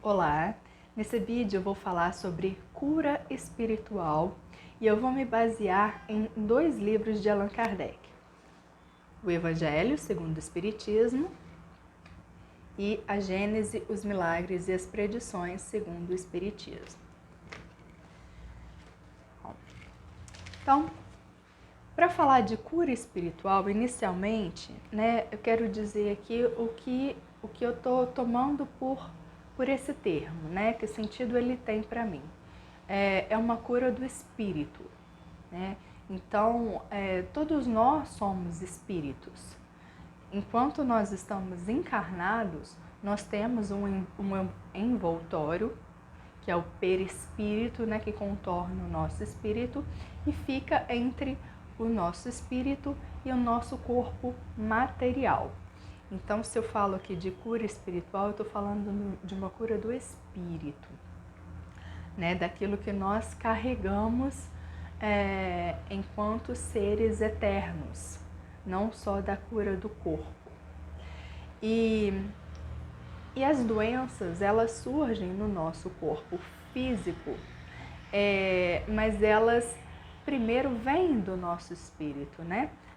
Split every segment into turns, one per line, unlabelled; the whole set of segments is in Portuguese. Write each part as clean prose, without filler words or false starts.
Olá, nesse vídeo eu vou falar sobre cura espiritual e eu vou me basear em dois livros de Allan Kardec. O Evangelho segundo o Espiritismo e a Gênese, os Milagres e as Predições segundo o Espiritismo. Então, para falar de cura espiritual, inicialmente, eu quero dizer aqui o que eu estou tomando por esse termo, que sentido ele tem para mim. É uma cura do espírito, Então, todos nós somos espíritos. Enquanto nós estamos encarnados, nós temos um envoltório, que é o perispírito, que contorna o nosso espírito e fica entre o nosso espírito e o nosso corpo material. Então, se eu falo aqui de cura espiritual, eu estou falando de uma cura do espírito, daquilo que nós carregamos enquanto seres eternos, não só da cura do corpo. E as doenças, elas surgem no nosso corpo físico, mas elas primeiro vêm do nosso espírito,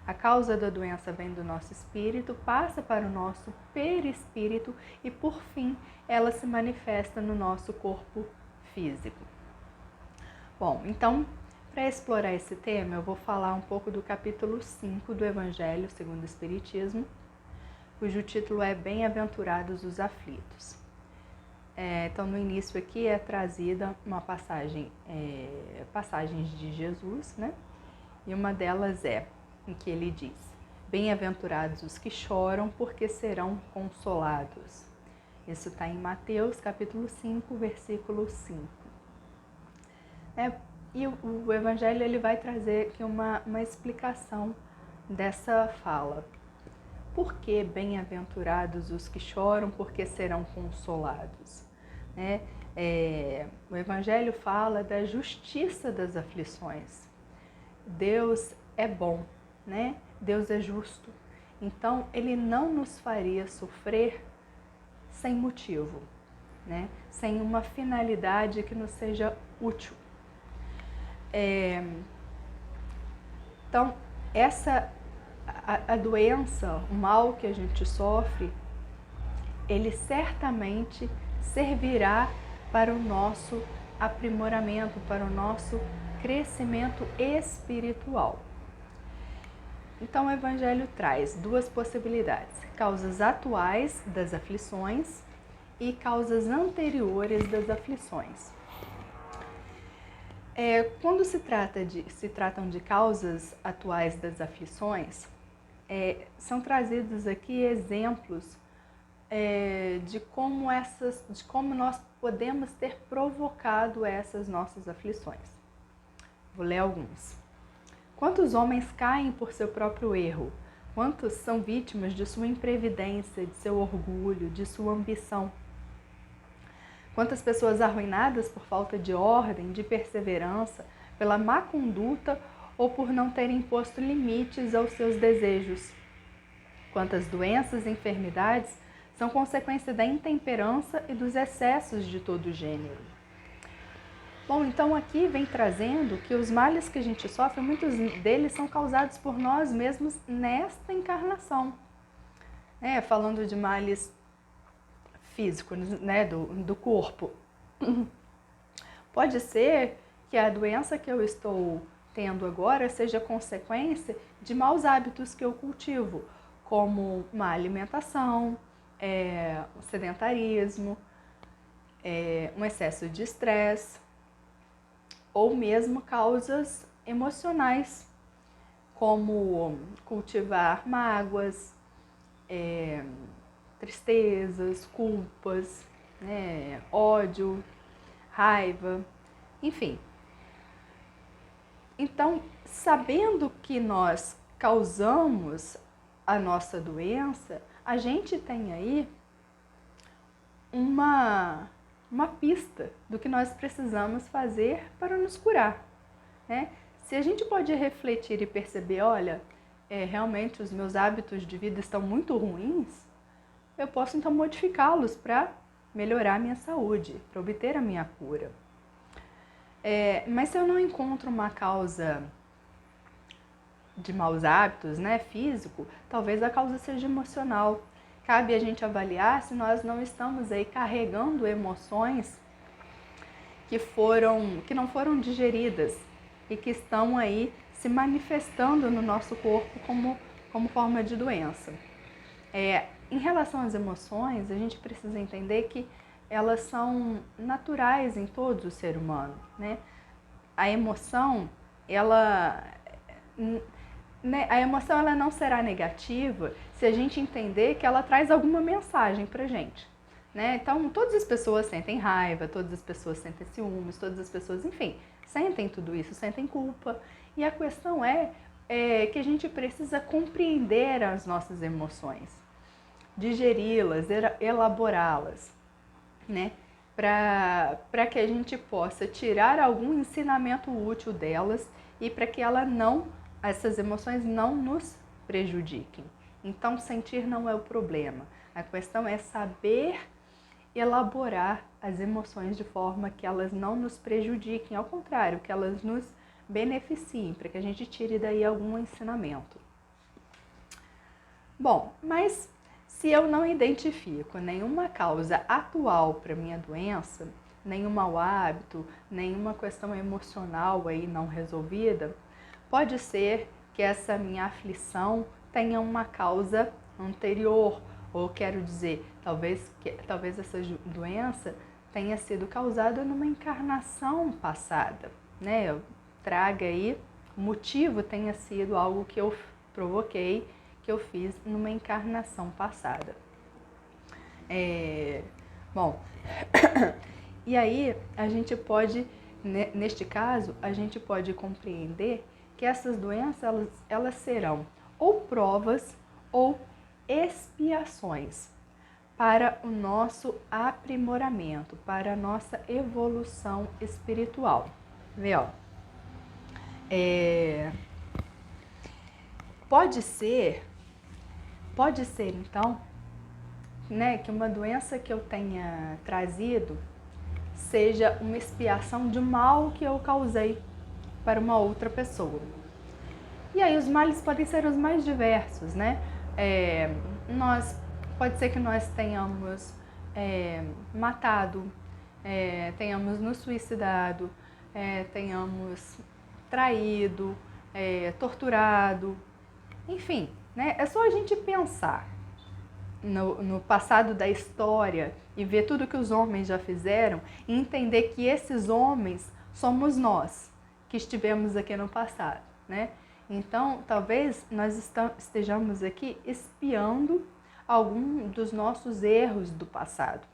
A causa da doença vem do nosso espírito, passa para o nosso perispírito e, por fim, ela se manifesta no nosso corpo físico. Bom, então, para explorar esse tema, eu vou falar um pouco do capítulo 5 do Evangelho segundo o Espiritismo, cujo título é Bem-aventurados os aflitos. Então, no início aqui é trazida uma passagens de Jesus, E uma delas é em que ele diz: Bem-aventurados os que choram, porque serão consolados. Isso está em Mateus, capítulo 5, versículo 5. E o Evangelho ele vai trazer aqui uma explicação dessa fala. Por que bem-aventurados os que choram, porque serão consolados? O Evangelho fala da justiça das aflições. Deus é bom, Deus é justo. Então, Ele não nos faria sofrer sem motivo, sem uma finalidade que nos seja útil. Então, a doença, o mal que a gente sofre, ele certamente servirá para o nosso aprimoramento, para o nosso crescimento espiritual. Então, o Evangelho traz duas possibilidades: causas atuais das aflições e causas anteriores das aflições. Quando se tratam de causas atuais das aflições, são trazidos aqui exemplos de como nós podemos ter provocado essas nossas aflições. Vou ler alguns. Quantos homens caem por seu próprio erro? Quantos são vítimas de sua imprevidência, de seu orgulho, de sua ambição? Quantas pessoas arruinadas por falta de ordem, de perseverança, pela má conduta ou por não terem posto limites aos seus desejos? Quantas doenças e enfermidades são consequência da intemperança e dos excessos de todo gênero? Bom, então aqui vem trazendo que os males que a gente sofre, muitos deles são causados por nós mesmos nesta encarnação. Falando de males físicos, do corpo. Pode ser que a doença que eu estou tendo agora seja consequência de maus hábitos que eu cultivo, como má alimentação, o sedentarismo, um excesso de estresse, ou mesmo causas emocionais, como cultivar mágoas, tristezas, culpas, ódio, raiva, enfim. Então, sabendo que nós causamos a nossa doença, a gente tem aí uma pista do que nós precisamos fazer para nos curar. Se a gente pode refletir e perceber, olha, realmente os meus hábitos de vida estão muito ruins, eu posso então modificá-los para melhorar a minha saúde, para obter a minha cura. Mas se eu não encontro uma causa de maus hábitos, né, físico, talvez a causa seja emocional. Cabe a gente avaliar se nós não estamos aí carregando emoções que não foram digeridas e que estão aí se manifestando no nosso corpo como forma de doença. Em relação às emoções, a gente precisa entender que elas são naturais em todo o ser humano, né? A emoção, ela não será negativa se a gente entender que ela traz alguma mensagem pra gente, né? Então, todas as pessoas sentem raiva, todas as pessoas sentem ciúmes, todas as pessoas, enfim, sentem tudo isso, sentem culpa. E a questão é que a gente precisa compreender as nossas emoções, digeri-las, elaborá-las, né? Para que a gente possa tirar algum ensinamento útil delas e para que essas emoções não nos prejudiquem. Então, sentir não é o problema. A questão é saber elaborar as emoções de forma que elas não nos prejudiquem, ao contrário, que elas nos beneficiem, para que a gente tire daí algum ensinamento. Bom, mas se eu não identifico nenhuma causa atual para minha doença, nenhum mau hábito, nenhuma questão emocional aí não resolvida, pode ser que essa minha aflição tenha uma causa anterior, ou quero dizer, talvez essa doença tenha sido causada numa encarnação passada, né? Eu traga aí, o motivo tenha sido algo que eu provoquei, que eu fiz numa encarnação passada. Bom, e aí a gente pode, neste caso, a gente pode compreender que essas doenças, elas serão ou provas ou expiações para o nosso aprimoramento, para a nossa evolução espiritual. Vê, ó. Pode ser então, né, que uma doença que eu tenha trazido seja uma expiação de mal que eu causei para uma outra pessoa. E aí os males podem ser os mais diversos, né? Pode ser que nós tenhamos matado, tenhamos nos suicidado, tenhamos traído, torturado, enfim, né? É só a gente pensar no passado da história e ver tudo que os homens já fizeram e entender que esses homens somos nós que estivemos aqui no passado, né? Então, talvez nós estejamos aqui espiando algum dos nossos erros do passado.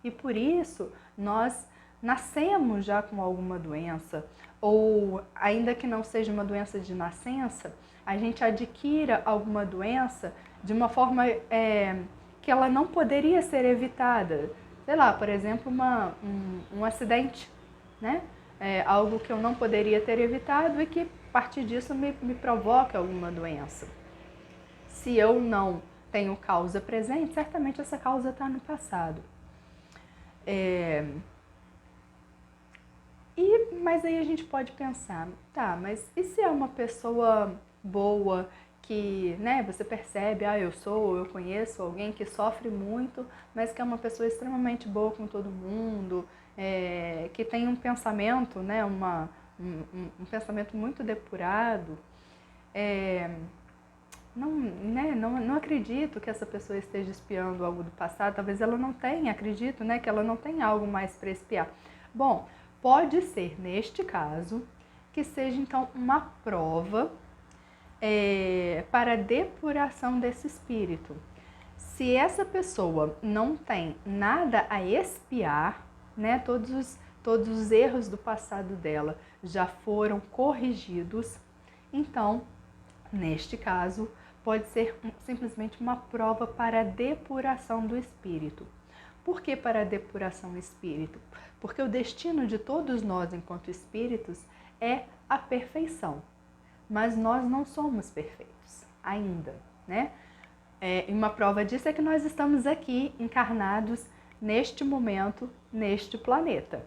E por isso, nós nascemos já com alguma doença, ou ainda que não seja uma doença de nascença, a gente adquira alguma doença de uma forma que ela não poderia ser evitada. Sei lá, por exemplo, um acidente, né? Algo que eu não poderia ter evitado e que, a partir disso, me provoca alguma doença. Se eu não tenho causa presente, certamente essa causa está no passado. Mas aí a gente pode pensar, tá, mas e se é uma pessoa boa, que, né, você percebe, eu conheço alguém que sofre muito, mas que é uma pessoa extremamente boa com todo mundo, que tem um pensamento, né, um pensamento muito depurado, não acredito que essa pessoa esteja espiando algo do passado, talvez ela não tenha, acredito, né, que ela não tenha algo mais para espiar. Bom, pode ser, neste caso, que seja então uma prova para a depuração desse espírito. Se essa pessoa não tem nada a expiar, né, todos os erros do passado dela já foram corrigidos, então, neste caso, pode ser simplesmente uma prova para a depuração do espírito. Por que para a depuração do espírito? Porque o destino de todos nós, enquanto espíritos, é a perfeição. Mas nós não somos perfeitos ainda, né? E uma prova disso é que nós estamos aqui encarnados neste momento, neste planeta.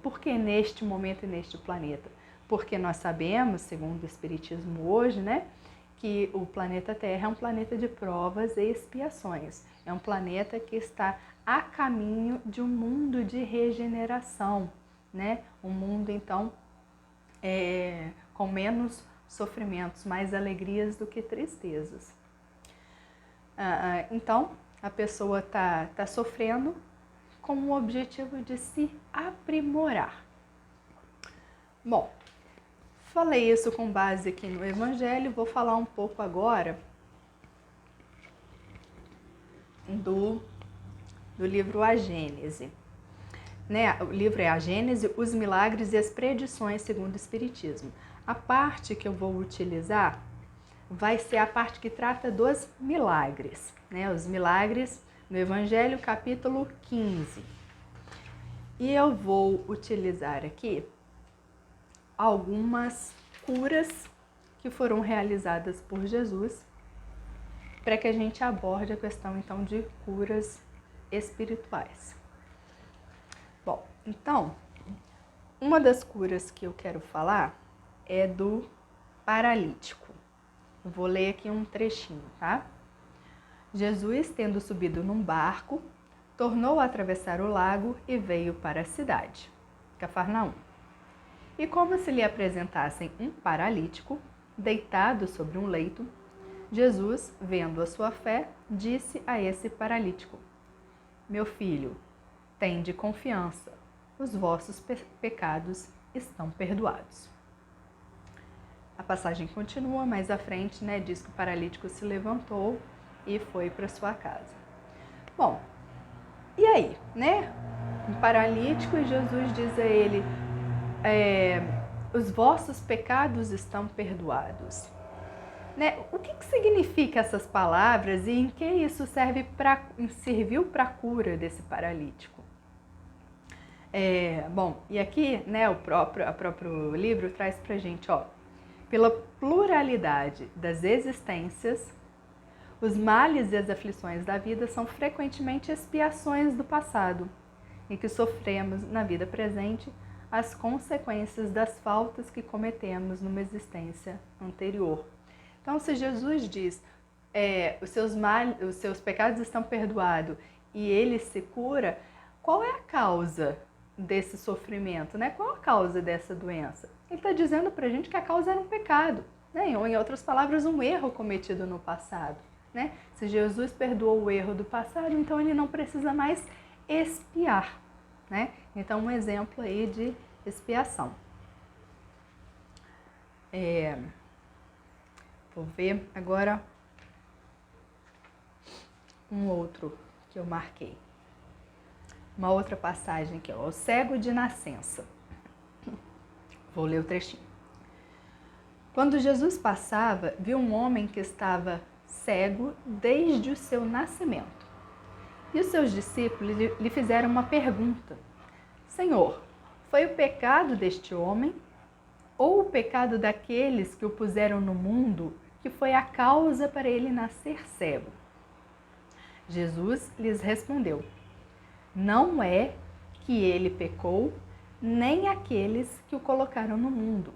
Por que neste momento e neste planeta? Porque nós sabemos, segundo o Espiritismo hoje, né, que o planeta Terra é um planeta de provas e expiações. É um planeta que está a caminho de um mundo de regeneração, né? Um mundo, então, com menos sofrimentos, mais alegrias do que tristezas. Então, a pessoa está sofrendo com o objetivo de se aprimorar. Bom, falei isso com base aqui no Evangelho, vou falar um pouco agora do livro A Gênese. Né? O livro é A Gênese, os milagres e as predições segundo o Espiritismo. A parte que eu vou utilizar vai ser a parte que trata dos milagres, né? Os milagres no Evangelho, capítulo 15. E eu vou utilizar aqui algumas curas que foram realizadas por Jesus para que a gente aborde a questão, então, de curas espirituais. Bom, então, uma das curas que eu quero falar é do paralítico. Eu vou ler aqui um trechinho, tá? Jesus, tendo subido num barco, tornou a atravessar o lago e veio para a cidade, Cafarnaum. E como se lhe apresentassem um paralítico, deitado sobre um leito, Jesus, vendo a sua fé, disse a esse paralítico: Meu filho, tende confiança, os vossos pecados estão perdoados. A passagem continua mais à frente, né? Diz que o paralítico se levantou e foi para sua casa. Bom, e aí, né? Um paralítico, e Jesus diz a ele: os vossos pecados estão perdoados. Né? O que significa essas palavras e em que isso serviu para a cura desse paralítico? Bom, e aqui, né, o próprio livro traz pra gente, pela pluralidade das existências, os males e as aflições da vida são frequentemente expiações do passado, em que sofremos na vida presente as consequências das faltas que cometemos numa existência anterior. Então, se Jesus diz, os seus pecados estão perdoados e ele se cura, qual é a causa desse sofrimento, né? Qual a causa dessa doença? Ele está dizendo para a gente que a causa era um pecado, né? Ou, em outras palavras, um erro cometido no passado, né? Se Jesus perdoou o erro do passado, então ele não precisa mais expiar, né? Então, um exemplo aí de expiação. Vou ver agora um outro que eu marquei. Uma outra passagem aqui, o cego de nascença. Vou ler o trechinho. Quando Jesus passava, viu um homem que estava cego desde o seu nascimento. E os seus discípulos lhe fizeram uma pergunta: Senhor, foi o pecado deste homem ou o pecado daqueles que o puseram no mundo que foi a causa para ele nascer cego? Jesus lhes respondeu: Não é que ele pecou, nem aqueles que o colocaram no mundo,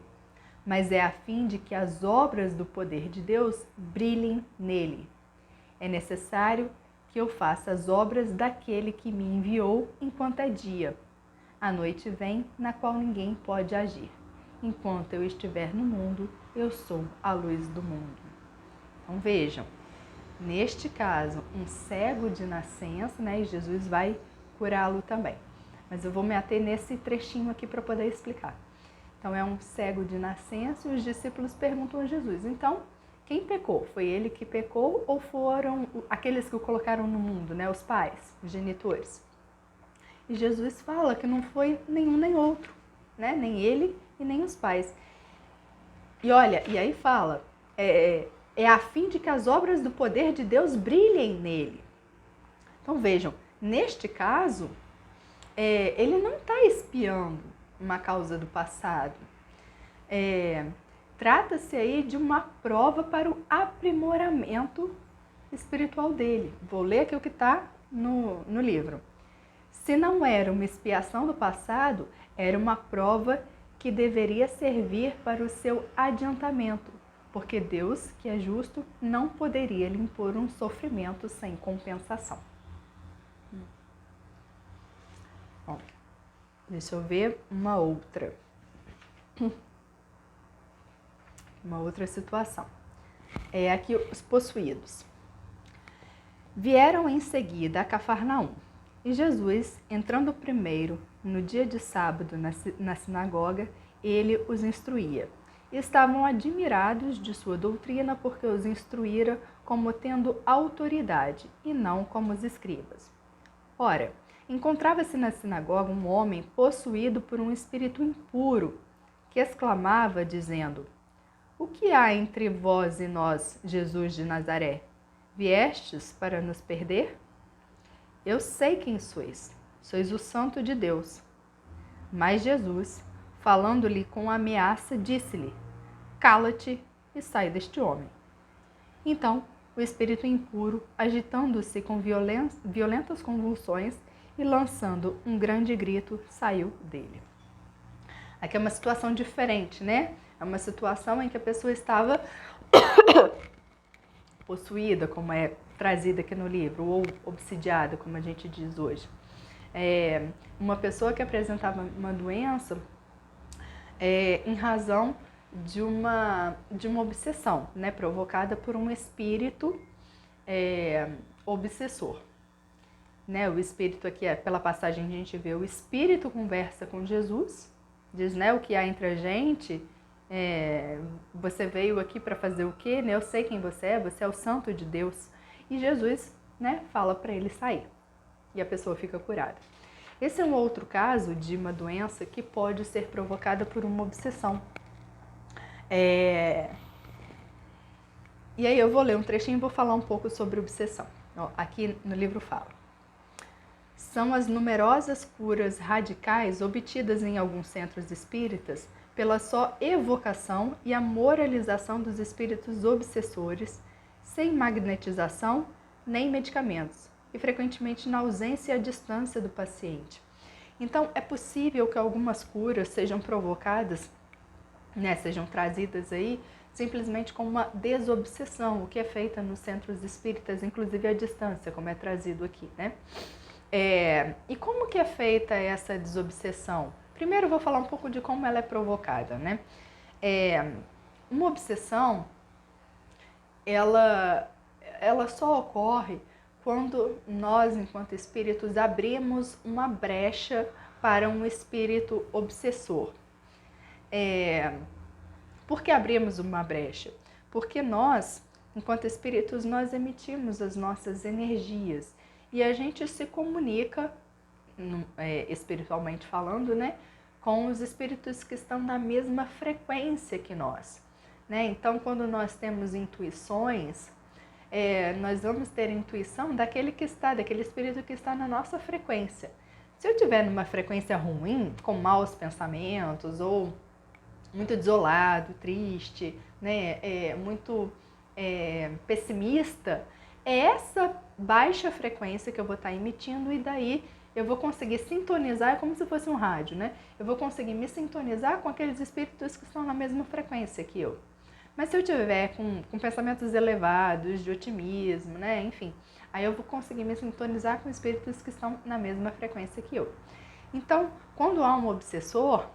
mas é a fim de que as obras do poder de Deus brilhem nele. É necessário que eu faça as obras daquele que me enviou enquanto é dia. A noite vem, na qual ninguém pode agir. Enquanto eu estiver no mundo, eu sou a luz do mundo. Então vejam, neste caso, um cego de nascença, né, e Jesus vai curá-lo também. Mas eu vou me ater nesse trechinho aqui para poder explicar. Então é um cego de nascença e os discípulos perguntam a Jesus: então, quem pecou? Foi ele que pecou ou foram aqueles que o colocaram no mundo, né, os pais, os genitores? E Jesus fala que não foi nenhum nem outro, né, nem ele e nem os pais. E olha, e aí fala, é a fim de que as obras do poder de Deus brilhem nele. Então vejam, neste caso, ele não está expiando uma causa do passado. Trata-se aí de uma prova para o aprimoramento espiritual dele. Vou ler aqui o que está no livro. Se não era uma expiação do passado, era uma prova que deveria servir para o seu adiantamento, porque Deus, que é justo, não poderia lhe impor um sofrimento sem compensação. Bom, deixa eu ver uma outra situação. É aqui os possuídos. Vieram em seguida a Cafarnaum, e Jesus, entrando primeiro no dia de sábado na sinagoga, ele os instruía. E estavam admirados de sua doutrina, porque os instruíra como tendo autoridade, e não como os escribas. Ora, encontrava-se na sinagoga um homem possuído por um espírito impuro, que exclamava, dizendo: O que há entre vós e nós, Jesus de Nazaré? Viestes para nos perder? Eu sei quem sois o Santo de Deus. Mas Jesus, falando-lhe com ameaça, disse-lhe: Cala-te e sai deste homem. Então, o espírito impuro, agitando-se com violentas convulsões e lançando um grande grito, saiu dele. Aqui é uma situação diferente, né? É uma situação em que a pessoa estava possuída, como é trazida aqui no livro, ou obsidiada, como a gente diz hoje. Uma pessoa que apresentava uma doença em razão de uma obsessão, né, provocada por um espírito obsessor. Né, o espírito aqui, pela passagem a gente vê, o espírito conversa com Jesus, diz, né, o que há entre a gente, você veio aqui para fazer o quê? Né? Eu sei quem você é o Santo de Deus. E Jesus, né, fala para ele sair. E a pessoa fica curada. Esse é um outro caso de uma doença que pode ser provocada por uma obsessão. E aí eu vou ler um trechinho e vou falar um pouco sobre obsessão. Aqui no livro fala. São as numerosas curas radicais obtidas em alguns centros espíritas pela só evocação e a moralização dos espíritos obsessores, sem magnetização nem medicamentos, e frequentemente na ausência e à distância do paciente. Então, é possível que algumas curas sejam provocadas, né, sejam trazidas aí, simplesmente com uma desobsessão, o que é feita nos centros espíritas, inclusive à distância, como é trazido aqui, né? E como que é feita essa desobsessão? Primeiro eu vou falar um pouco de como ela é provocada, né? Uma obsessão, ela só ocorre quando nós, enquanto espíritos, abrimos uma brecha para um espírito obsessor. Por que abrimos uma brecha? Porque nós, enquanto espíritos, nós emitimos as nossas energias e a gente se comunica, espiritualmente falando, né, com os espíritos que estão na mesma frequência que nós. Né? Então, quando nós temos intuições, nós vamos ter intuição daquele espírito que está na nossa frequência. Se eu estiver numa frequência ruim, com maus pensamentos, ou muito desolado, triste, né, muito pessimista, é essa baixa frequência que eu vou estar emitindo e daí eu vou conseguir sintonizar, é como se fosse um rádio, né? Eu vou conseguir me sintonizar com aqueles espíritos que estão na mesma frequência que eu. Mas se eu tiver com pensamentos elevados, de otimismo, né, enfim, aí eu vou conseguir me sintonizar com espíritos que estão na mesma frequência que eu. Então, quando há um obsessor,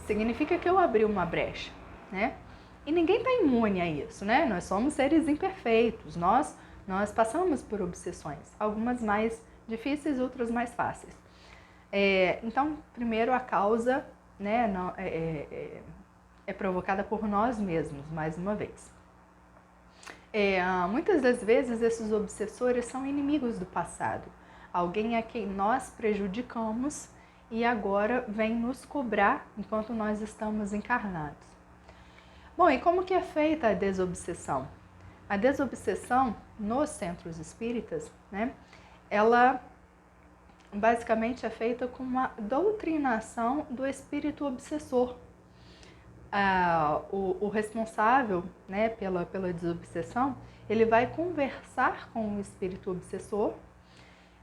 significa que eu abri uma brecha, né? E ninguém está imune a isso, né? Nós somos seres imperfeitos, nós passamos por obsessões, algumas mais difíceis, outras mais fáceis. Então, primeiro a causa, né, é provocada por nós mesmos, mais uma vez. Muitas das vezes esses obsessores são inimigos do passado, alguém a quem nós prejudicamos e agora vem nos cobrar enquanto nós estamos encarnados. Bom, e como que é feita a desobsessão? A desobsessão nos centros espíritas, né, ela basicamente é feita com uma doutrinação do espírito obsessor. O responsável, né, pela desobsessão, ele vai conversar com o espírito obsessor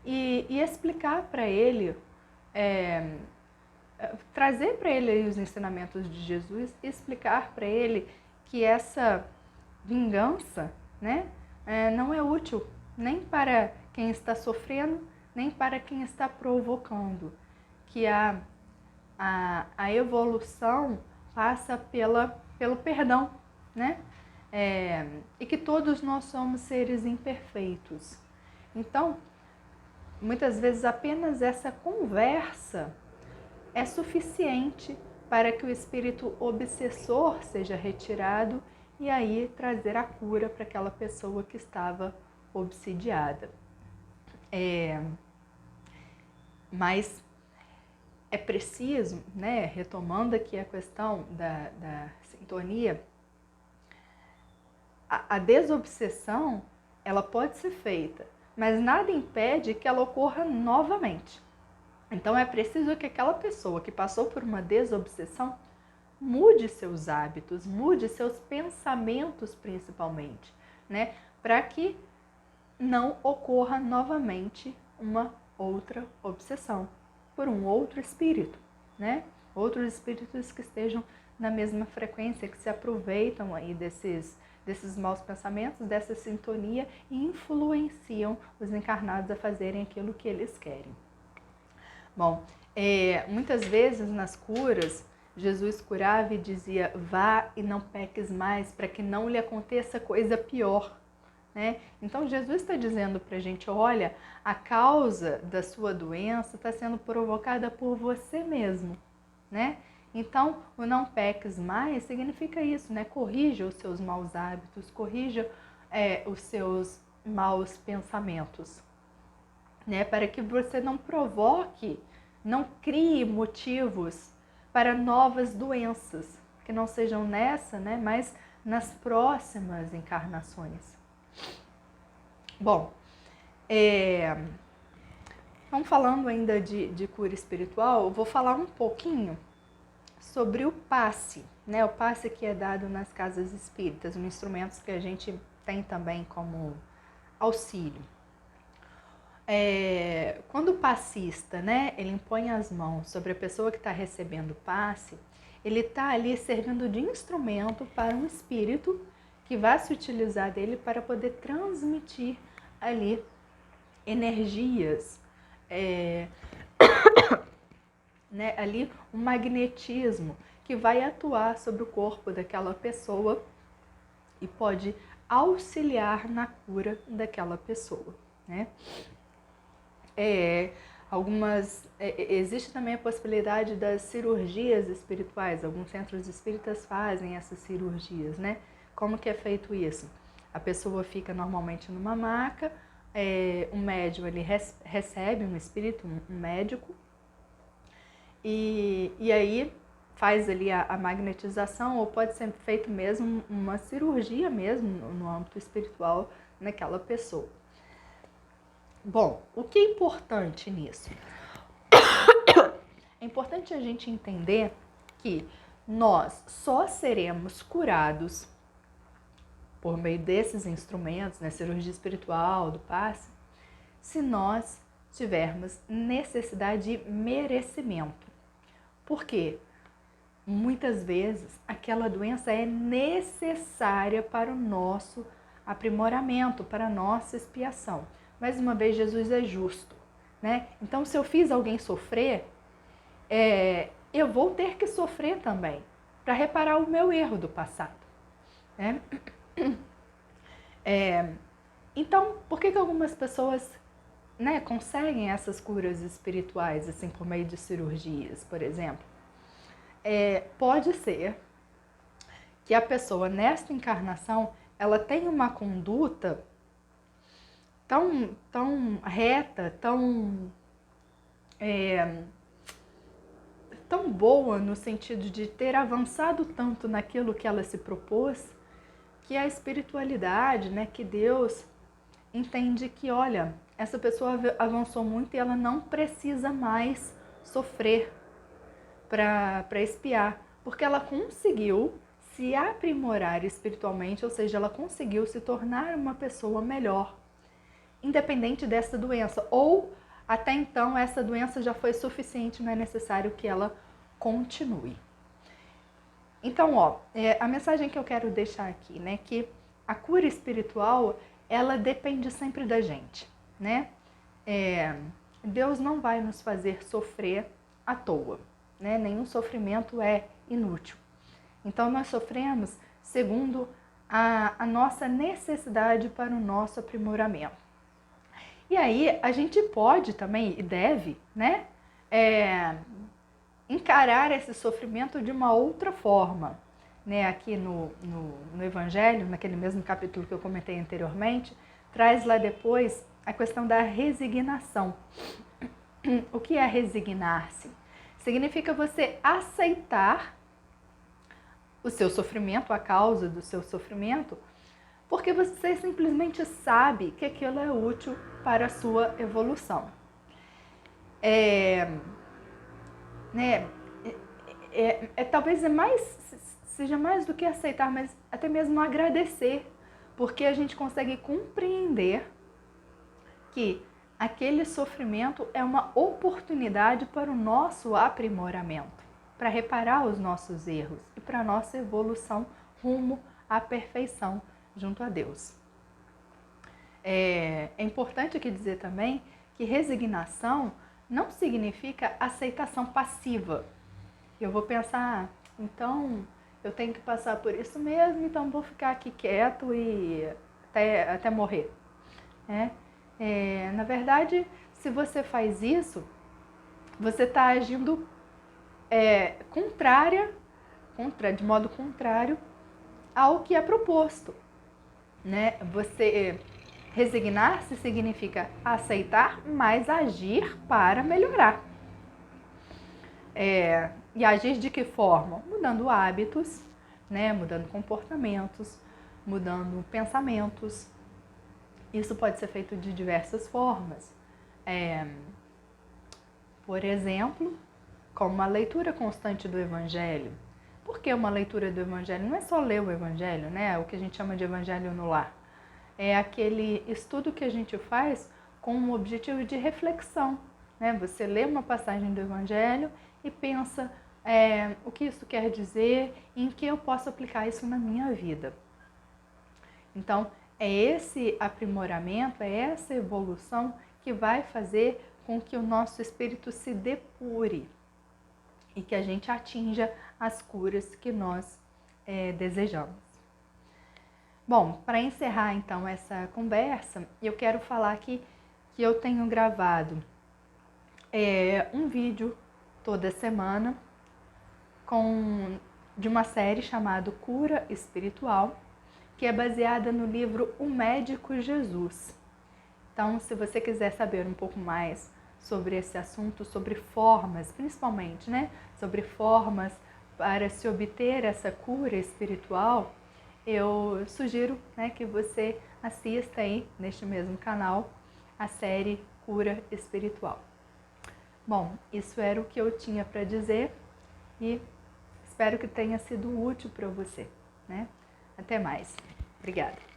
e explicar para ele, trazer para ele aí os ensinamentos de Jesus e explicar para ele que essa vingança, né, não é útil nem para quem está sofrendo, nem para quem está provocando, que a evolução passa pelo perdão, né? E que todos nós somos seres imperfeitos. Então, muitas vezes apenas essa conversa é suficiente para que o espírito obsessor seja retirado e aí trazer a cura para aquela pessoa que estava obsidiada. Mas é preciso, né, retomando aqui a questão da sintonia, a desobsessão, ela pode ser feita, mas nada impede que ela ocorra novamente. Então é preciso que aquela pessoa que passou por uma desobsessão mude seus hábitos, mude seus pensamentos principalmente, né, para que não ocorra novamente uma outra obsessão por um outro espírito, né? Outros espíritos que estejam na mesma frequência, que se aproveitam aí desses maus pensamentos, dessa sintonia e influenciam os encarnados a fazerem aquilo que eles querem. Bom, muitas vezes nas curas, Jesus curava e dizia: vá e não peques mais, para que não lhe aconteça coisa pior. Né? Então Jesus está dizendo para a gente: olha, a causa da sua doença está sendo provocada por você mesmo, né? Então o não peques mais significa isso, né? Corrija os seus maus hábitos, corrija os seus maus pensamentos, né? Para que você não provoque, não crie motivos para novas doenças, que não sejam nessa, né? Mas nas próximas encarnações. Bom, vamos falando ainda de cura espiritual, eu vou falar um pouquinho sobre o passe, né? O passe que é dado nas casas espíritas, um instrumento que a gente tem também como auxílio. Quando o passista, né, ele impõe as mãos sobre a pessoa que está recebendo o passe, ele está ali servindo de instrumento para um espírito que vai se utilizar dele para poder transmitir ali energias, né, ali um magnetismo que vai atuar sobre o corpo daquela pessoa e pode auxiliar na cura daquela pessoa, né? Existe também a possibilidade das cirurgias espirituais. Alguns centros espíritas fazem essas cirurgias, né? Como que é feito isso? A pessoa fica normalmente numa maca, um médium ele recebe um espírito, um médico, e aí faz ali a magnetização, ou pode ser feito mesmo uma cirurgia mesmo no âmbito espiritual naquela pessoa. Bom, o que é importante nisso? É importante a gente entender que nós só seremos curados por meio desses instrumentos, né, cirurgia espiritual, do passe, se nós tivermos necessidade de merecimento. Por quê? Muitas vezes aquela doença é necessária para o nosso aprimoramento, para a nossa expiação. Mais uma vez, Jesus é justo, né? Então, se eu fiz alguém sofrer, eu vou ter que sofrer também, para reparar o meu erro do passado, né? Então, por que algumas pessoas, né, conseguem essas curas espirituais, assim, por meio de cirurgias, por exemplo? Pode ser que a pessoa, nesta encarnação, ela tenha uma conduta tão reta, tão boa, no sentido de ter avançado tanto naquilo que ela se propôs, que a espiritualidade, né, que Deus entende que, olha, essa pessoa avançou muito e ela não precisa mais sofrer para expiar, porque ela conseguiu se aprimorar espiritualmente, ou seja, ela conseguiu se tornar uma pessoa melhor, independente dessa doença, ou até então essa doença já foi suficiente, não é necessário que ela continue. Então, a mensagem que eu quero deixar aqui, né, que a cura espiritual, ela depende sempre da gente, né? Deus não vai nos fazer sofrer à toa, né? Nenhum sofrimento é inútil. Então, nós sofremos segundo a nossa necessidade para o nosso aprimoramento. E aí, a gente pode também, e deve, né, encarar esse sofrimento de uma outra forma. Né? Aqui no Evangelho, naquele mesmo capítulo que eu comentei anteriormente, traz lá depois a questão da resignação. O que é resignar-se? Significa você aceitar o seu sofrimento, a causa do seu sofrimento, porque você simplesmente sabe que aquilo é útil para a sua evolução. Talvez seja mais do que aceitar, mas até mesmo agradecer, porque a gente consegue compreender que aquele sofrimento é uma oportunidade para o nosso aprimoramento, para reparar os nossos erros e para a nossa evolução rumo à perfeição junto a Deus. É importante aqui dizer também que resignação não significa aceitação passiva. Eu vou pensar, então eu tenho que passar por isso mesmo, então vou ficar aqui quieto e até morrer. Na verdade, se você faz isso, você está agindo de modo contrário ao que é proposto. Né? Você resignar-se significa aceitar, mas agir para melhorar. E agir de que forma? Mudando hábitos, né? Mudando comportamentos, mudando pensamentos. Isso pode ser feito de diversas formas. Por exemplo, como uma leitura constante do Evangelho. Por que uma leitura do Evangelho? Não é só ler o Evangelho, né? O que a gente chama de Evangelho no lar. É aquele estudo que a gente faz com um objetivo de reflexão. Né? Você lê uma passagem do Evangelho e pensa o que isso quer dizer, em que eu posso aplicar isso na minha vida. Então, é esse aprimoramento, é essa evolução que vai fazer com que o nosso espírito se depure e que a gente atinja as curas que nós desejamos. Bom, para encerrar então essa conversa, eu quero falar aqui que eu tenho gravado um vídeo toda semana de uma série chamada Cura Espiritual, que é baseada no livro O Médico Jesus. Então, se você quiser saber um pouco mais sobre esse assunto, sobre formas, principalmente, né? Sobre formas para se obter essa cura espiritual, eu sugiro, né, que você assista aí neste mesmo canal a série Cura Espiritual. Bom, isso era o que eu tinha para dizer e espero que tenha sido útil para você, né? Até mais. Obrigada.